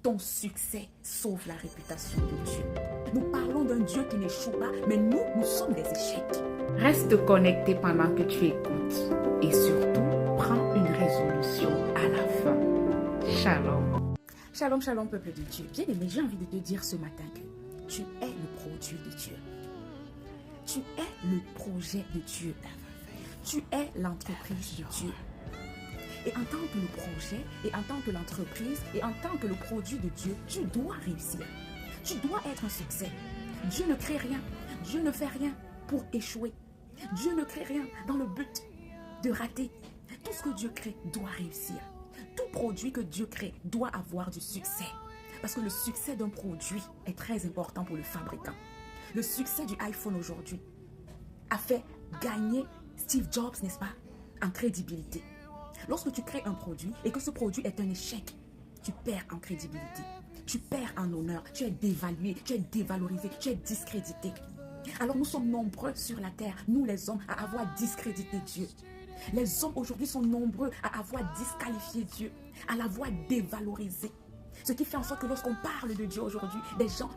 ton succès sauve la réputation de Dieu. Nous parlons d'un Dieu qui n'échoue pas, mais nous sommes des échecs. Reste connecté pendant que tu écoutes et surtout, prends une résolution à la fin. Shalom. Shalom, shalom, peuple de Dieu. Bien-aimé, j'ai envie de te dire ce matin que tu es le produit de Dieu. Tu es le projet de Dieu. Tu es l'entreprise de Dieu. Et en tant que le projet, et en tant que l'entreprise, et en tant que le produit de Dieu, tu dois réussir. Tu dois être un succès. Dieu ne crée rien. Dieu ne fait rien pour échouer. Dieu ne crée rien dans le but de rater. Tout ce que Dieu crée doit réussir. Tout produit que Dieu crée doit avoir du succès. Parce que le succès d'un produit est très important pour le fabricant. Le succès du iPhone aujourd'hui a fait gagner Steve Jobs, n'est-ce pas, en crédibilité. Lorsque tu crées un produit et que ce produit est un échec, tu perds en crédibilité. Tu perds en honneur. Tu es dévalué, tu es dévalorisé, tu es discrédité. Alors nous sommes nombreux sur la terre, nous les hommes, à avoir discrédité Dieu. Les hommes aujourd'hui sont nombreux à avoir disqualifié Dieu, à l'avoir dévalorisé. Ce qui fait en sorte que lorsqu'on parle de Dieu aujourd'hui, des gens,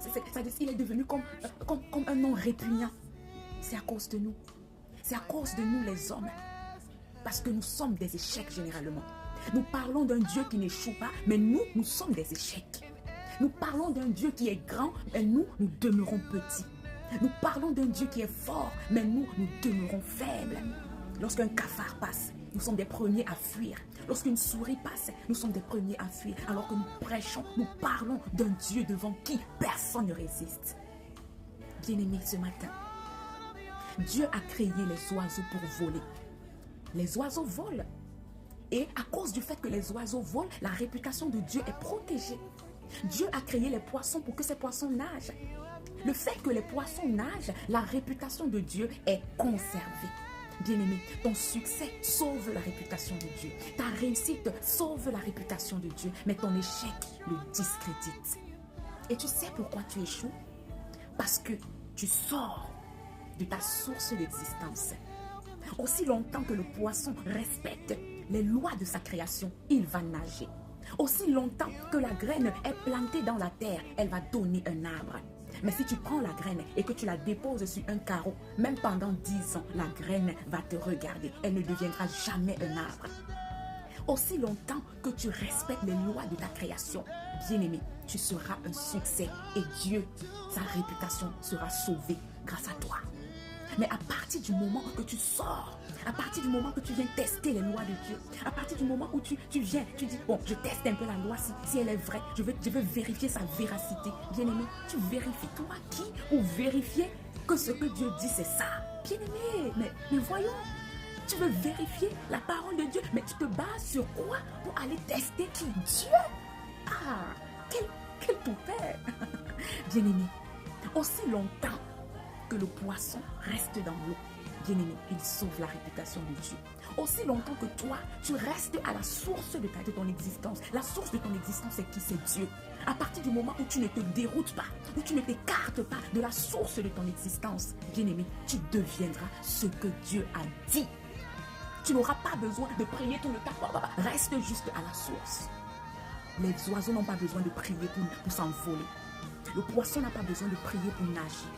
il est devenu comme un nom répugnant. C'est à cause de nous. C'est à cause de nous les hommes. Parce que nous sommes des échecs généralement. Nous parlons d'un Dieu qui n'échoue pas, mais nous sommes des échecs. Nous parlons d'un Dieu qui est grand, mais nous demeurons petits. Nous parlons d'un Dieu qui est fort, mais nous demeurons faibles. Lorsqu'un cafard passe, nous sommes des premiers à fuir. Lorsqu'une souris passe, nous sommes des premiers à fuir. Alors que nous prêchons, nous parlons d'un Dieu devant qui personne ne résiste. Bien-aimés, ce matin, Dieu a créé les oiseaux pour voler. Les oiseaux volent. Et à cause du fait que les oiseaux volent, la réputation de Dieu est protégée. Dieu a créé les poissons pour que ces poissons nagent. Le fait que les poissons nagent, la réputation de Dieu est conservée. Bien-aimé, ton succès sauve la réputation de Dieu. Ta réussite sauve la réputation de Dieu. Mais ton échec le discrédite. Et tu sais pourquoi tu échoues? Parce que tu sors de ta source d'existence. Aussi longtemps que le poisson respecte les lois de sa création, il va nager. Aussi longtemps que la graine est plantée dans la terre, elle va donner un arbre. Mais si tu prends la graine et que tu la déposes sur un carreau, même pendant 10 ans, la graine va te regarder. Elle ne deviendra jamais un arbre. Aussi longtemps que tu respectes les lois de ta création, bien-aimé, tu seras un succès et Dieu, sa réputation sera sauvée grâce à toi. Mais à partir du moment que tu sors, à partir du moment que tu viens tester les lois de Dieu, à partir du moment où tu viens, tu dis, bon, je teste un peu la loi si elle est vraie, je veux vérifier sa véracité. Bien-aimé, tu vérifies toi qui pour vérifier que ce que Dieu dit, c'est ça. Bien-aimé, mais voyons, tu veux vérifier la parole de Dieu, mais tu te bases sur quoi pour aller tester qui? Dieu. Ah, quel toupet. Bien-aimé, aussi longtemps que le poisson reste dans l'eau, bien-aimé, il sauve la réputation de Dieu. Aussi longtemps que toi, tu restes à la source de ton existence. La source de ton existence, c'est qui? C'est Dieu. À partir du moment où tu ne te déroutes pas, où tu ne t'écartes pas de la source de ton existence, bien-aimé, tu deviendras ce que Dieu a dit. Tu n'auras pas besoin de prier tout le temps. Reste juste à la source. Les oiseaux n'ont pas besoin de prier pour s'envoler. Le poisson n'a pas besoin de prier pour nager.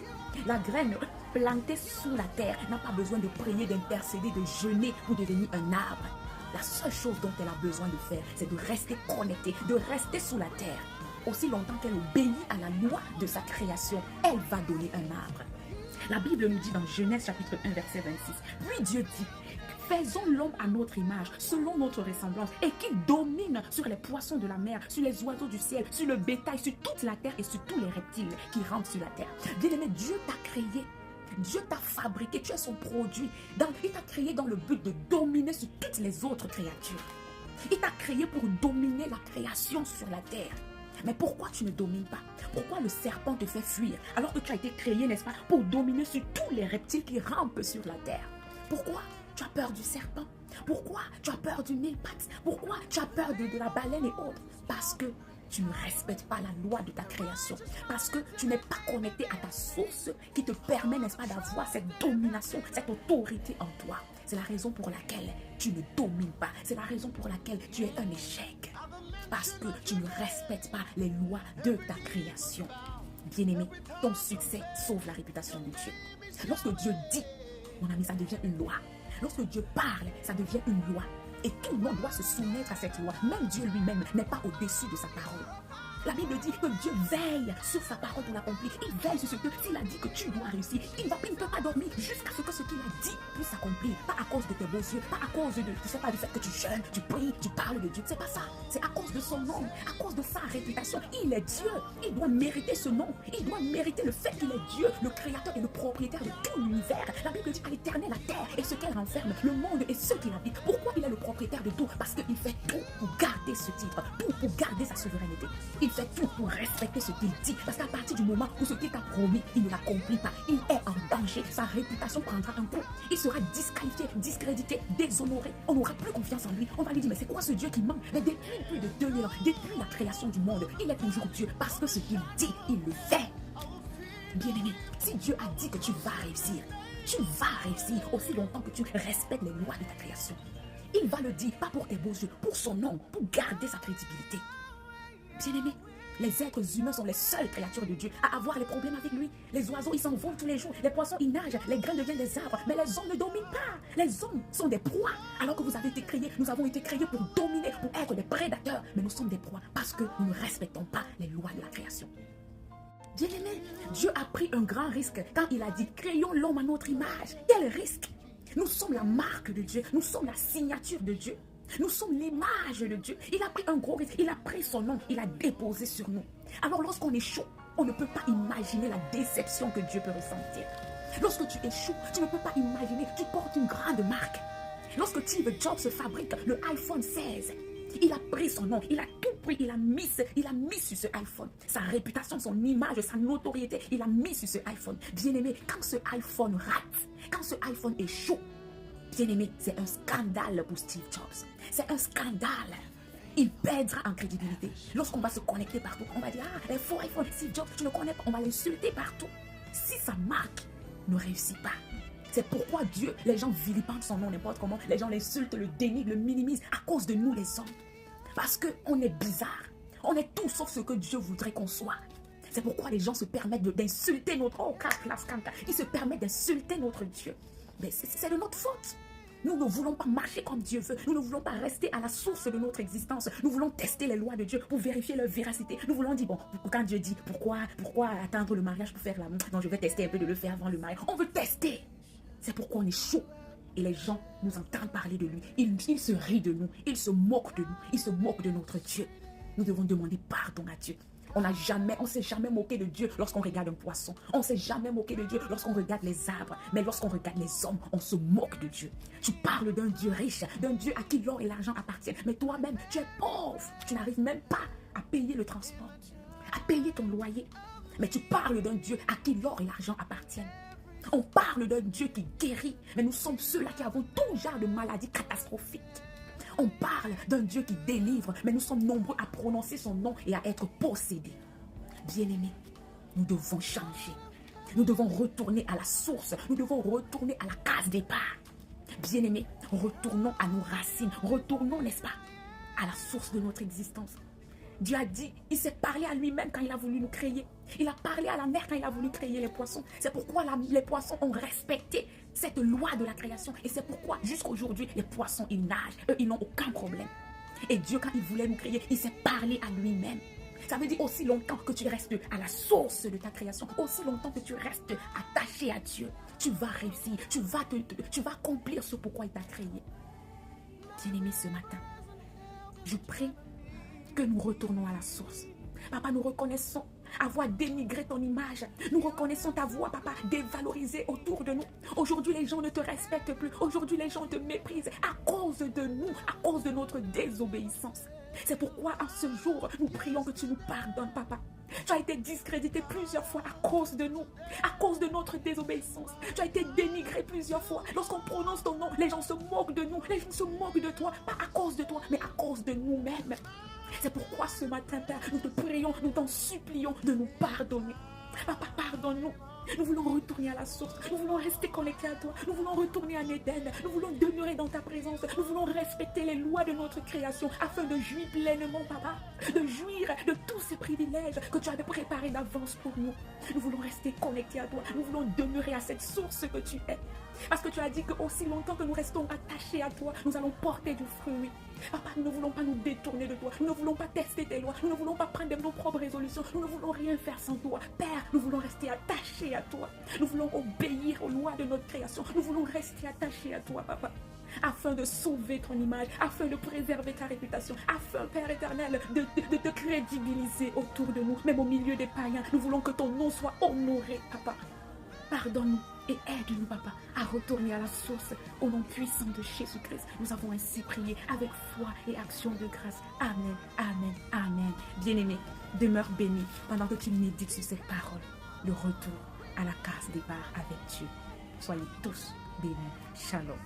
La graine plantée sous la terre n'a pas besoin de prier, d'intercéder, de jeûner pour devenir un arbre. La seule chose dont elle a besoin de faire, c'est de rester connectée, de rester sous la terre. Aussi longtemps qu'elle obéit à la loi de sa création, elle va donner un arbre. La Bible nous dit dans Genèse chapitre 1 verset 26, puis Dieu dit, faisons l'homme à notre image, selon notre ressemblance, et qu'il domine sur les poissons de la mer, sur les oiseaux du ciel, sur le bétail, sur toute la terre et sur tous les reptiles qui rampent sur la terre. Bien-aimé, Dieu t'a créé, Dieu t'a fabriqué, tu es son produit. Il t'a créé dans le but de dominer sur toutes les autres créatures. Il t'a créé pour dominer la création sur la terre. Mais pourquoi tu ne domines pas? Pourquoi le serpent te fait fuir alors que tu as été créé, n'est-ce pas, pour dominer sur tous les reptiles qui rampent sur la terre? Pourquoi tu as peur du serpent? Pourquoi tu as peur du mille-pattes? Pourquoi tu as peur de la baleine et autres? Parce que tu ne respectes pas la loi de ta création. Parce que tu n'es pas connecté à ta source qui te permet, n'est-ce pas, d'avoir cette domination, cette autorité en toi. C'est la raison pour laquelle tu ne domines pas. C'est la raison pour laquelle tu es un échec. parce que tu ne respectes pas les lois de ta création. Bien-aimé, ton succès sauve la réputation de Dieu. Lorsque Dieu dit, mon ami, ça devient une loi. Lorsque Dieu parle, ça devient une loi. Et tout le monde doit se soumettre à cette loi. Même Dieu lui-même n'est pas au-dessus de sa parole. La Bible dit que Dieu veille sur sa parole pour l'accomplir. Il veille sur ce que s'il a dit que tu dois réussir. Il ne peut pas dormir jusqu'à ce que ce qu'il a dit puisse s'accomplir. Pas à cause de tes beaux yeux, pas à cause de, je sais pas, du fait que tu jeûnes, tu pries, tu parles de Dieu. C'est pas ça. C'est à cause de son nom, à cause de sa réputation. Il est Dieu. Il doit mériter ce nom. Il doit mériter le fait qu'il est Dieu, le créateur et le propriétaire de tout l'univers. La Bible dit à l'éternel la terre et ce qu'elle renferme, le monde et ceux qui l'habitent. Pourquoi il est le propriétaire de tout? Parce qu'il fait tout pour garder ce titre, tout pour garder sa souveraineté. Il fait tout pour respecter ce qu'il dit. Parce qu'à partir du moment où ce qu'il t'a promis, il ne l'accomplit pas, il est en danger. Sa réputation prendra un coup. Il sera disqualifié, discrédité, déshonoré. On n'aura plus confiance en lui. On va lui dire, mais c'est quoi ce Dieu qui ment? Mais depuis plus de 2000 ans, depuis la création du monde, il est toujours Dieu. Parce que ce qu'il dit, il le fait. Bien-aimé, si Dieu a dit que tu vas réussir aussi longtemps que tu respectes les lois de ta création. Il va le dire, pas pour tes beaux yeux, pour son nom, pour garder sa crédibilité. Bien-aimé, les êtres humains sont les seules créatures de Dieu à avoir les problèmes avec lui. Les oiseaux, ils s'envolent tous les jours. Les poissons, ils nagent. Les grains deviennent des arbres. Mais les hommes ne dominent pas. Les hommes sont des proies. Alors que vous avez été créés, nous avons été créés pour dominer, pour être des prédateurs. Mais nous sommes des proies parce que nous ne respectons pas les lois de la création. Bien-aimé, Dieu a pris un grand risque quand il a dit « Créons l'homme à notre image ». Quel risque? Nous sommes la marque de Dieu. Nous sommes la signature de Dieu. Nous sommes l'image de Dieu. Il a pris un gros risque. Il a pris son nom. Il a déposé sur nous. Alors lorsqu'on échoue, on ne peut pas imaginer la déception que Dieu peut ressentir. Lorsque tu échoues, tu ne peux pas imaginer. Tu portes une grande marque. Lorsque Steve Jobs fabrique le iPhone 16, il a pris son nom. Il a tout pris. Il a mis sur ce iPhone. Sa réputation, son image, sa notoriété. Il a mis sur ce iPhone. Bien-aimé, quand ce iPhone rate, quand ce iPhone échoue, bien-aimé, c'est un scandale pour Steve Jobs. C'est un scandale. Il perdra en crédibilité. Lorsqu'on va se connecter partout, on va dire, ah, les faux iPhone, Steve Jobs, tu ne connais pas. On va l'insulter partout. Si sa marque ne réussit pas, c'est pourquoi Dieu, les gens vilipendent son nom n'importe comment. Les gens l'insultent, le dénigrent, le minimisent à cause de nous les hommes. Parce qu'on est bizarre. On est tout sauf ce que Dieu voudrait qu'on soit. C'est pourquoi les gens se permettent d'insulter notre... Oh, ils se permettent d'insulter notre Dieu. Mais c'est de notre faute. Nous ne voulons pas marcher comme Dieu veut. Nous ne voulons pas rester à la source de notre existence. Nous voulons tester les lois de Dieu pour vérifier leur véracité. Nous voulons dire, bon, quand Dieu dit, pourquoi attendre le mariage pour faire l'amour? Non, je vais tester un peu de le faire avant le mariage. On veut tester. C'est pourquoi on est chaud. Et les gens nous entendent parler de lui. Ils se rient de nous. Ils se moquent de nous. Ils se moquent de notre Dieu. Nous devons demander pardon à Dieu. On ne s'est jamais moqué de Dieu lorsqu'on regarde un poisson. On ne s'est jamais moqué de Dieu lorsqu'on regarde les arbres. Mais lorsqu'on regarde les hommes, on se moque de Dieu. Tu parles d'un Dieu riche, d'un Dieu à qui l'or et l'argent appartiennent. Mais toi-même, tu es pauvre. Tu n'arrives même pas à payer le transport, à payer ton loyer. Mais tu parles d'un Dieu à qui l'or et l'argent appartiennent. On parle d'un Dieu qui guérit. Mais nous sommes ceux-là qui avons tout genre de maladies catastrophiques. On parle d'un Dieu qui délivre, mais nous sommes nombreux à prononcer son nom et à être possédés. Bien-aimés, nous devons changer. Nous devons retourner à la source. Nous devons retourner à la case départ. Bien-aimés, retournons à nos racines. Retournons, n'est-ce pas, à la source de notre existence. Dieu a dit, il s'est parlé à lui-même quand il a voulu nous créer. Il a parlé à la mer quand il a voulu créer les poissons. C'est pourquoi les poissons ont respecté cette loi de la création. Et c'est pourquoi jusqu'à aujourd'hui, les poissons, ils nagent. Eux, ils n'ont aucun problème. Et Dieu, quand il voulait nous créer, il s'est parlé à lui-même. Ça veut dire aussi longtemps que tu restes à la source de ta création, aussi longtemps que tu restes attaché à Dieu, tu vas réussir, tu vas accomplir ce pourquoi il t'a créé. Bien-aimé, ce matin, je prie que nous retournons à la source. Papa, nous reconnaissons avoir dénigré ton image. Nous reconnaissons ta voix, papa, dévalorisée autour de nous. Aujourd'hui, les gens ne te respectent plus. Aujourd'hui, les gens te méprisent à cause de nous, à cause de notre désobéissance. C'est pourquoi, en ce jour, nous prions que tu nous pardonnes, papa. Tu as été discrédité plusieurs fois à cause de nous, à cause de notre désobéissance. Tu as été dénigré plusieurs fois. Lorsqu'on prononce ton nom, les gens se moquent de nous. Les gens se moquent de toi, pas à cause de toi, mais à cause de nous-mêmes. C'est pourquoi ce matin, Père, nous te prions, nous t'en supplions de nous pardonner. Papa, pardonne-nous. Nous voulons retourner à la source. Nous voulons rester connectés à toi. Nous voulons retourner en Éden. Nous voulons demeurer dans ta présence. Nous voulons respecter les lois de notre création afin de jouir pleinement, Papa. De jouir de tous ces privilèges que tu avais préparés d'avance pour nous. Nous voulons rester connectés à toi. Nous voulons demeurer à cette source que tu es. Parce que tu as dit que aussi longtemps que nous restons attachés à toi, nous allons porter du fruit. Papa, nous ne voulons pas nous détourner de toi. Nous ne voulons pas tester tes lois. Nous ne voulons pas prendre nos propres résolutions. Nous ne voulons rien faire sans toi. Père, nous voulons rester attachés à toi. Nous voulons obéir aux lois de notre création. Nous voulons rester attachés à toi, Papa. Afin de sauver ton image, afin de préserver ta réputation, afin, Père éternel, de te crédibiliser autour de nous, même au milieu des païens. Nous voulons que ton nom soit honoré, Papa. Pardonne-nous et aide-nous, Papa, à retourner à la source au nom puissant de Jésus-Christ. Nous avons ainsi prié avec foi et action de grâce. Amen, amen, amen. Bien-aimé, demeure béni pendant que tu médites sur ces paroles. Le retour à la case départ avec Dieu. Soyez tous bénis. Shalom.